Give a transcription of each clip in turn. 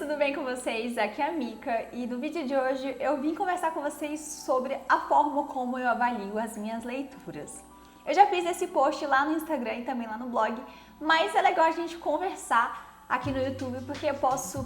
tudo bem com vocês? Aqui é a Mika e no vídeo de hoje eu vim conversar com vocês sobre a forma como eu avalio as minhas leituras. Eu já fiz esse post lá no Instagram e também lá no blog, mas é legal a gente conversar aqui no YouTube porque eu posso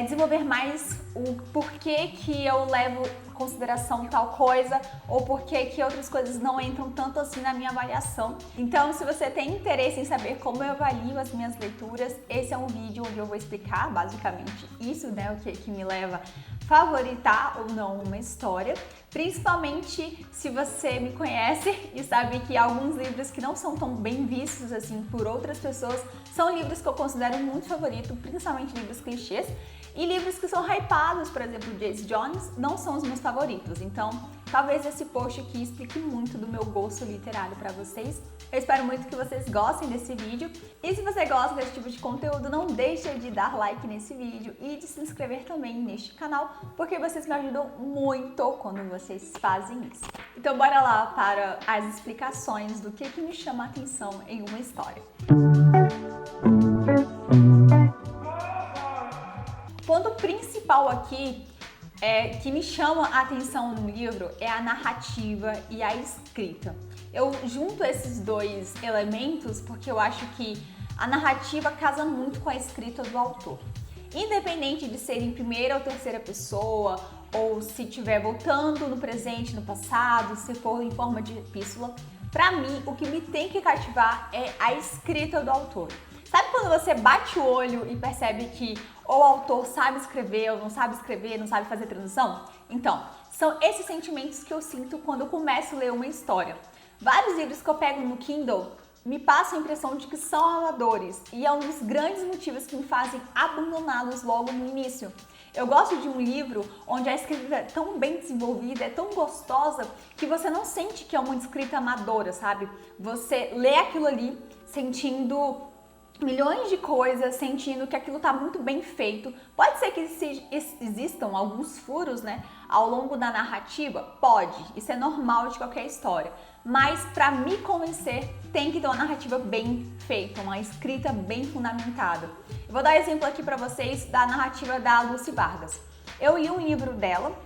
desenvolver mais o porquê que eu levo em consideração tal coisa ou porquê que outras coisas não entram tanto assim na minha avaliação. Então, se você tem interesse em saber como eu avalio as minhas leituras, esse é um vídeo onde eu vou explicar basicamente isso, né, o que me leva a favoritar ou não uma história, principalmente se você me conhece e sabe que alguns livros que não são tão bem vistos assim por outras pessoas são livros que eu considero muito favorito, principalmente livros clichês. E livros que são hypados, por exemplo, Jace Jones, não são os meus favoritos. Então, talvez esse post aqui explique muito do meu gosto literário para vocês. Eu espero muito que vocês gostem desse vídeo. E se você gosta desse tipo de conteúdo, não deixe de dar like nesse vídeo e de se inscrever também neste canal, porque vocês me ajudam muito quando vocês fazem isso. Então, bora lá para as explicações do que me chama a atenção em uma história. O ponto principal aqui que me chama a atenção no livro é a narrativa e a escrita. Eu junto esses dois elementos porque eu acho que a narrativa casa muito com a escrita do autor. Independente de ser em primeira ou terceira pessoa, ou se estiver voltando no presente, no passado, se for em forma de epístola, para mim o que me tem que cativar é a escrita do autor. Sabe quando você bate o olho e percebe que ou o autor sabe escrever, ou não sabe escrever, não sabe fazer transição? Então, são esses sentimentos que eu sinto quando eu começo a ler uma história. Vários livros que eu pego no Kindle me passam a impressão de que são amadores e é um dos grandes motivos que me fazem abandoná-los logo no início. Eu gosto de um livro onde a escrita é tão bem desenvolvida, é tão gostosa, que você não sente que é uma escrita amadora, sabe? Você lê aquilo ali sentindo milhões de coisas, sentindo que aquilo tá muito bem feito. Pode ser que existam alguns furos, né, ao longo da narrativa? Pode, isso é normal de qualquer história. Mas para me convencer, tem que ter uma narrativa bem feita, uma escrita bem fundamentada. Eu vou dar exemplo aqui para vocês da narrativa da Lucy Vargas. Eu li um livro dela,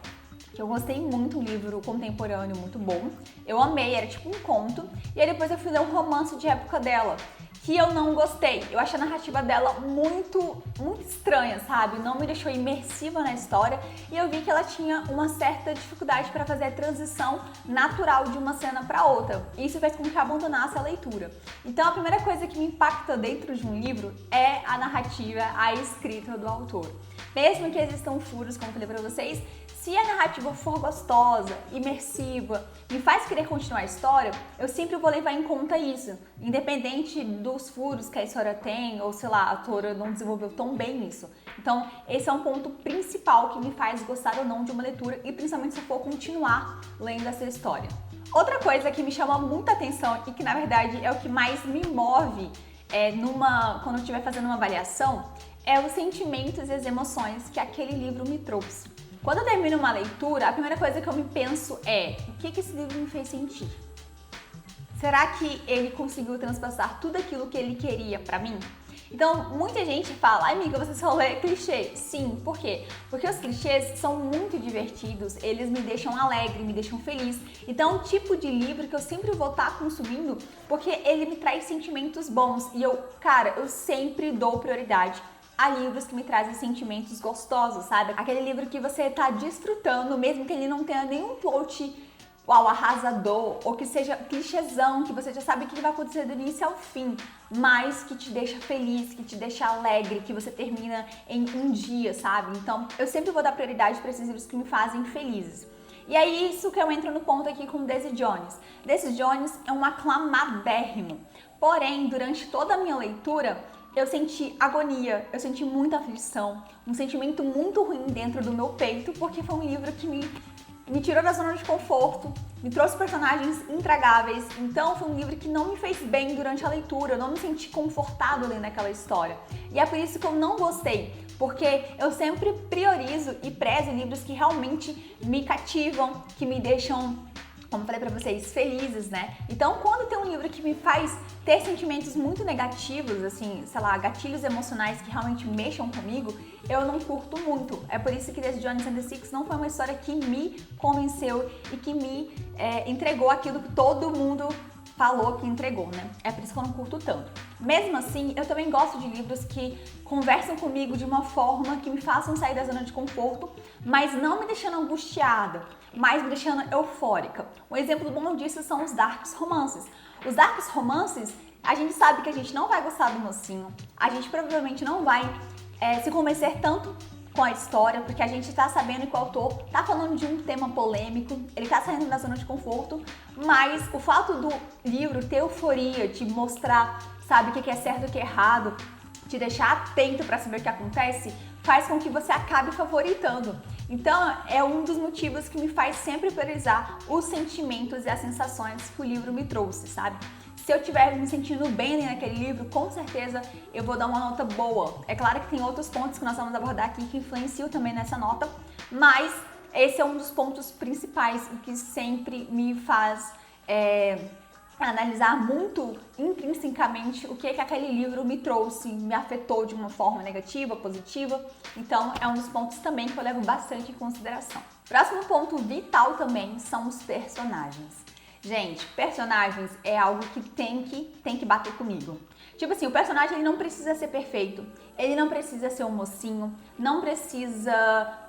que eu gostei muito, um livro contemporâneo muito bom. Eu amei, era tipo um conto. E aí depois eu fui ler um romance de época dela, que eu não gostei. Eu achei a narrativa dela muito estranha, sabe? Não me deixou imersiva na história e eu vi que ela tinha uma certa dificuldade para fazer a transição natural de uma cena para outra. Isso fez com que eu abandonasse a leitura. Então a primeira coisa que me impacta dentro de um livro é a narrativa, a escrita do autor. Mesmo que existam furos, como eu falei para vocês, se a narrativa for gostosa, imersiva, me faz querer continuar a história, eu sempre vou levar em conta isso, independente dos furos que a história tem, ou sei lá, a autora não desenvolveu tão bem isso. Então, esse é um ponto principal que me faz gostar ou não de uma leitura, e principalmente se eu for continuar lendo essa história. Outra coisa que me chama muita atenção e que na verdade é o que mais me move quando eu estiver fazendo uma avaliação, é os sentimentos e as emoções que aquele livro me trouxe. Quando eu termino uma leitura, a primeira coisa que eu me penso é: o que esse livro me fez sentir? Será que ele conseguiu transpassar tudo aquilo que ele queria pra mim? Então, muita gente fala: ai, amiga, você só lê clichê. Sim, por quê? Porque os clichês são muito divertidos, eles me deixam alegre, me deixam feliz. Então, é um tipo de livro que eu sempre vou estar consumindo porque ele me traz sentimentos bons. E eu sempre dou prioridade a livros que me trazem sentimentos gostosos, sabe? Aquele livro que você tá desfrutando, mesmo que ele não tenha nenhum plot arrasador, ou que seja clichêzão, que você já sabe o que vai acontecer do início ao fim, mas que te deixa feliz, que te deixa alegre, que você termina em um dia, sabe? Então, eu sempre vou dar prioridade para esses livros que me fazem felizes. E é isso que eu entro no ponto aqui com Daisy Jones. Daisy Jones é um aclamadérrimo, porém, durante toda a minha leitura, eu senti agonia, eu senti muita aflição, um sentimento muito ruim dentro do meu peito, porque foi um livro que me tirou da zona de conforto, me trouxe personagens intragáveis, então foi um livro que não me fez bem durante a leitura, eu não me senti confortável lendo aquela história. E é por isso que eu não gostei, porque eu sempre priorizo e prezo livros que realmente me cativam, que me deixam como eu falei pra vocês, felizes, né? Então, quando tem um livro que me faz ter sentimentos muito negativos, assim, sei lá, gatilhos emocionais que realmente mexam comigo, eu não curto muito. É por isso que This Johnny and the Six não foi uma história que me convenceu e que me entregou aquilo que todo mundo falou que entregou, né? É por isso que eu não curto tanto. Mesmo assim, eu também gosto de livros que conversam comigo de uma forma que me façam sair da zona de conforto, mas não me deixando angustiada, mas me deixando eufórica. Um exemplo bom disso são os darks romances. Os darks romances, a gente sabe que a gente não vai gostar do mocinho, a gente provavelmente não vai se convencer tanto com a história, porque a gente tá sabendo que o autor tá falando de um tema polêmico, ele tá saindo da zona de conforto, mas o fato do livro ter euforia, te mostrar, sabe, o que é certo e o que é errado, te deixar atento para saber o que acontece, faz com que você acabe favoritando. Então, é um dos motivos que me faz sempre priorizar os sentimentos e as sensações que o livro me trouxe, sabe? Se eu estiver me sentindo bem naquele livro, com certeza eu vou dar uma nota boa. É claro que tem outros pontos que nós vamos abordar aqui que influenciam também nessa nota, mas esse é um dos pontos principais que sempre me faz analisar muito intrinsecamente o que aquele livro me trouxe, me afetou de uma forma negativa, positiva. Então, é um dos pontos também que eu levo bastante em consideração. Próximo ponto vital também são os personagens. Gente, personagens é algo que tem que bater comigo. Tipo assim, o personagem ele não precisa ser perfeito, ele não precisa ser um mocinho, não precisa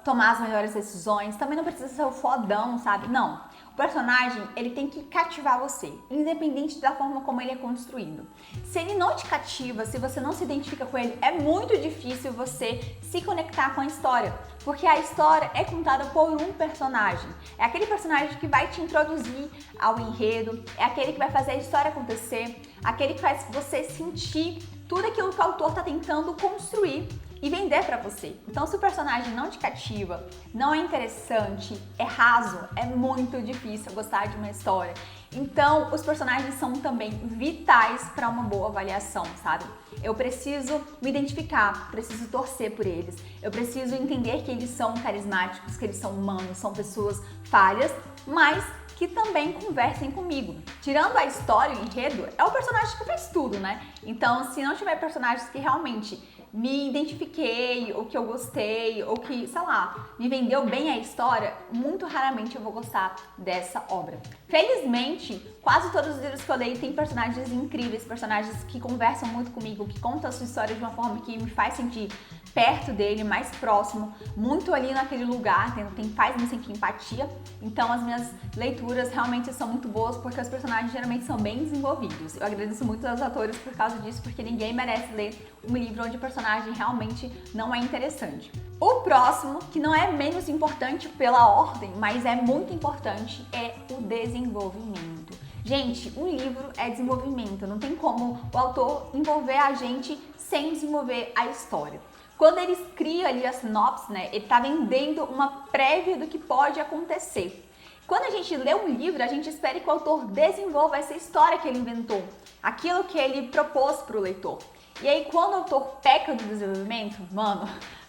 tomar as melhores decisões, também não precisa ser o fodão, sabe? Não. O personagem, ele tem que cativar você, independente da forma como ele é construído. Se ele não te cativa, se você não se identifica com ele, é muito difícil você se conectar com a história, porque a história é contada por um personagem. É aquele personagem que vai te introduzir ao enredo, é aquele que vai fazer a história acontecer, aquele que faz você sentir tudo aquilo que o autor está tentando construir e vender pra você. Então, se o personagem não te cativa, não é interessante, é raso, é muito difícil gostar de uma história. Então, os personagens são também vitais para uma boa avaliação, sabe? Eu preciso me identificar, preciso torcer por eles, eu preciso entender que eles são carismáticos, que eles são humanos, são pessoas falhas, mas que também conversem comigo. Tirando a história e o enredo, é o personagem que faz tudo, né? Então, se não tiver personagens que realmente me identifiquei, ou que eu gostei, ou que, sei lá, me vendeu bem a história, muito raramente eu vou gostar dessa obra. Felizmente, quase todos os livros que eu leio têm personagens incríveis, personagens que conversam muito comigo, que contam a sua história de uma forma que me faz sentir perto dele, mais próximo, muito ali naquele lugar, faz me sentir empatia. Então as minhas leituras realmente são muito boas porque os personagens geralmente são bem desenvolvidos. Eu agradeço muito aos autores por causa disso, porque ninguém merece ler um livro onde o personagem realmente não é interessante. O próximo, que não é menos importante pela ordem, mas é muito importante, é o desenvolvimento. Gente, um livro é desenvolvimento, não tem como o autor envolver a gente sem desenvolver a história. Quando eles criam ali a sinopse, né, ele está vendendo uma prévia do que pode acontecer. Quando a gente lê um livro, a gente espera que o autor desenvolva essa história que ele inventou, aquilo que ele propôs para o leitor. E aí, quando o autor peca do desenvolvimento, mano,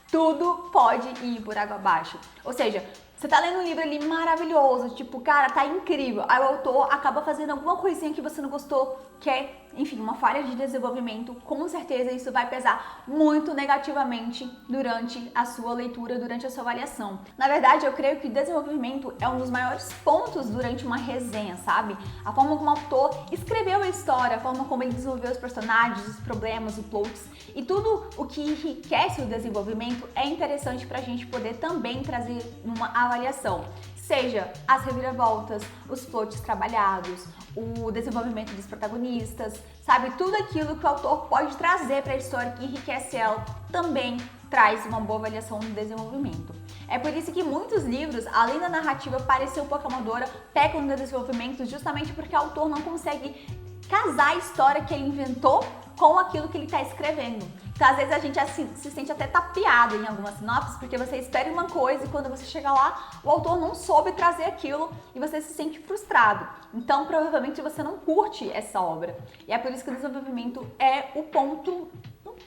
tudo pode ir por água abaixo. Ou seja, você tá lendo um livro ali maravilhoso, tipo, cara, tá incrível. Aí o autor acaba fazendo alguma coisinha que você não gostou, que é, enfim, uma falha de desenvolvimento. Com certeza isso vai pesar muito negativamente durante a sua leitura, durante a sua avaliação. Na verdade, eu creio que desenvolvimento é um dos maiores pontos durante uma resenha, sabe? A forma como o autor escreveu a história, a forma como ele desenvolveu os personagens, os problemas, os plots e tudo o que enriquece o desenvolvimento é interessante pra gente poder também trazer numa avaliação. Seja as reviravoltas, os plots trabalhados, o desenvolvimento dos protagonistas, sabe? Tudo aquilo que o autor pode trazer para a história que enriquece ela também traz uma boa avaliação do desenvolvimento. É por isso que muitos livros, além da narrativa parecer um pouco amadora, pecam no desenvolvimento justamente porque o autor não consegue casar a história que ele inventou com aquilo que ele está escrevendo. Então, às vezes, a gente se sente até tapeado em algumas sinopses, porque você espera uma coisa e quando você chega lá, o autor não soube trazer aquilo e você se sente frustrado. Então, provavelmente, você não curte essa obra. E é por isso que o desenvolvimento é o ponto,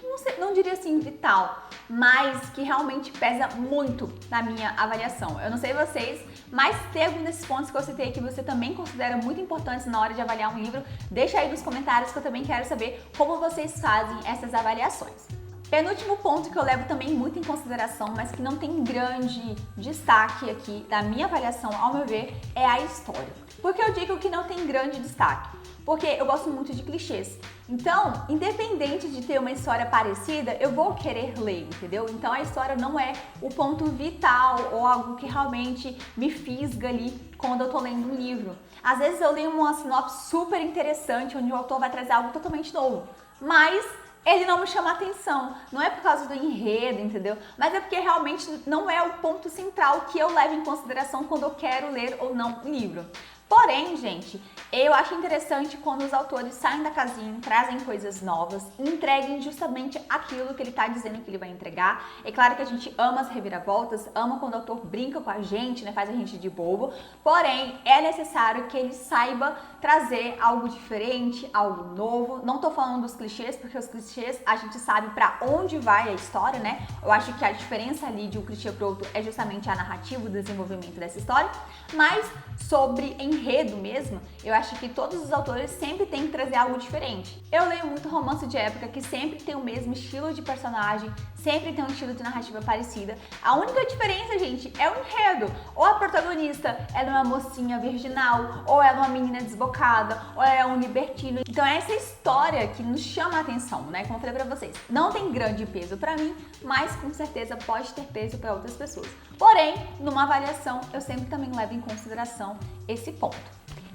não não diria assim vital, mas que realmente pesa muito na minha avaliação. Eu não sei vocês, mas tem algum desses pontos que eu citei que você também considera muito importantes na hora de avaliar um livro? Deixa aí nos comentários que eu também quero saber como vocês fazem essas avaliações. Penúltimo ponto que eu levo também muito em consideração, mas que não tem grande destaque aqui da minha avaliação, ao meu ver, é a história. Por que eu digo que não tem grande destaque? Porque eu gosto muito de clichês. Então, independente de ter uma história parecida, eu vou querer ler, entendeu? Então a história não é o ponto vital ou algo que realmente me fisga ali quando eu tô lendo um livro. Às vezes eu leio uma sinopse super interessante, onde o autor vai trazer algo totalmente novo, mas ele não me chama atenção. Não é por causa do enredo, entendeu? Mas é porque realmente não é o ponto central que eu levo em consideração quando eu quero ler ou não um livro. Porém, gente, eu acho interessante quando os autores saem da casinha, trazem coisas novas, entreguem justamente aquilo que ele está dizendo que ele vai entregar. É claro que a gente ama as reviravoltas, ama quando o autor brinca com a gente, né, faz a gente de bobo. Porém, é necessário que ele saiba trazer algo diferente, algo novo. Não tô falando dos clichês, porque os clichês a gente sabe para onde vai a história, né? Eu acho que a diferença ali de um clichê pro outro é justamente a narrativa, o desenvolvimento dessa história. Mas sobre enredo mesmo, eu acho que todos os autores sempre têm que trazer algo diferente. Eu leio muito romance de época que sempre tem o mesmo estilo de personagem, sempre tem um estilo de narrativa parecida. A única diferença, gente, é o enredo. Ou a protagonista é uma mocinha virginal, ou é uma menina desbocada, ou é um libertino. Então é essa história que nos chama a atenção, né? Como eu falei pra vocês, não tem grande peso pra mim, mas com certeza pode ter peso pra outras pessoas. Porém, numa avaliação, eu sempre também levo em consideração esse ponto.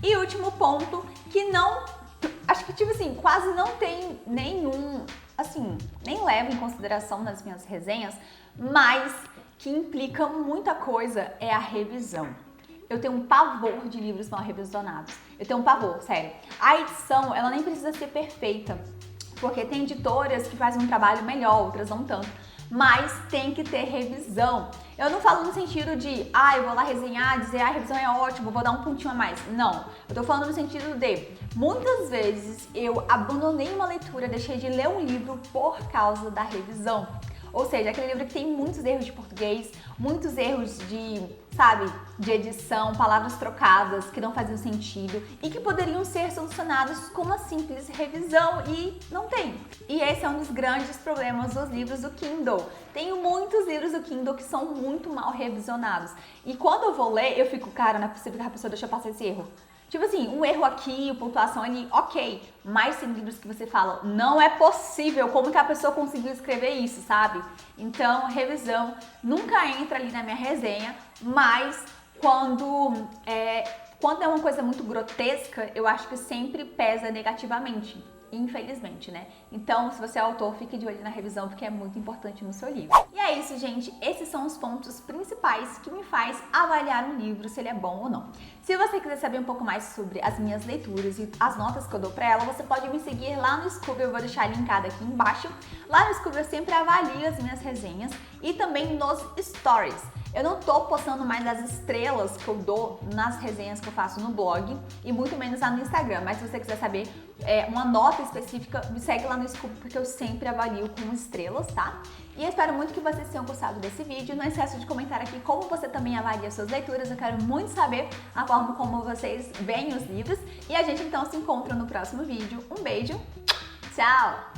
E último ponto, que não, acho que tipo assim, quase não tem nenhum, assim, nem levo em consideração nas minhas resenhas, mas que implica muita coisa é a revisão. Eu tenho um pavor de livros mal revisionados. Eu tenho um pavor, sério. A edição, ela nem precisa ser perfeita, porque tem editoras que fazem um trabalho melhor, outras não tanto. Mas tem que ter revisão. Eu não falo no sentido de, eu vou lá resenhar, dizer, a revisão é ótima, vou dar um pontinho a mais. Não, eu tô falando no sentido de, muitas vezes eu abandonei uma leitura, deixei de ler um livro por causa da revisão. Ou seja, aquele livro que tem muitos erros de português, muitos erros de, de edição, palavras trocadas que não faziam sentido e que poderiam ser solucionados com uma simples revisão e não tem. E esse é um dos grandes problemas dos livros do Kindle. Tenho muitos livros do Kindle que são muito mal revisionados. E quando eu vou ler, eu fico, cara, não é possível que a pessoa deixa passar esse erro. Tipo assim, um erro aqui, pontuação ali, ok. Mas tem livros que você fala, não é possível, como que a pessoa conseguiu escrever isso, sabe? Então, revisão nunca entra ali na minha resenha, mas quando é uma coisa muito grotesca, eu acho que sempre pesa negativamente. Infelizmente, né? Então, se você é autor, fique de olho na revisão, porque é muito importante no seu livro. E é isso, gente. Esses são os pontos principais que me faz avaliar um livro, se ele é bom ou não. Se você quiser saber um pouco mais sobre as minhas leituras e as notas que eu dou pra ela, você pode me seguir lá no Scooby, eu vou deixar linkado aqui embaixo. Lá no Scooby eu sempre avalio as minhas resenhas e também nos stories. Eu não tô postando mais as estrelas que eu dou nas resenhas que eu faço no blog e muito menos lá no Instagram, mas se você quiser saber uma nota específica, me segue lá no Scooby porque eu sempre avalio com estrelas, tá? E eu espero muito que vocês tenham gostado desse vídeo. Não esqueça de comentar aqui como você também avalia suas leituras. Eu quero muito saber a forma como vocês veem os livros. E a gente então se encontra no próximo vídeo. Um beijo, tchau!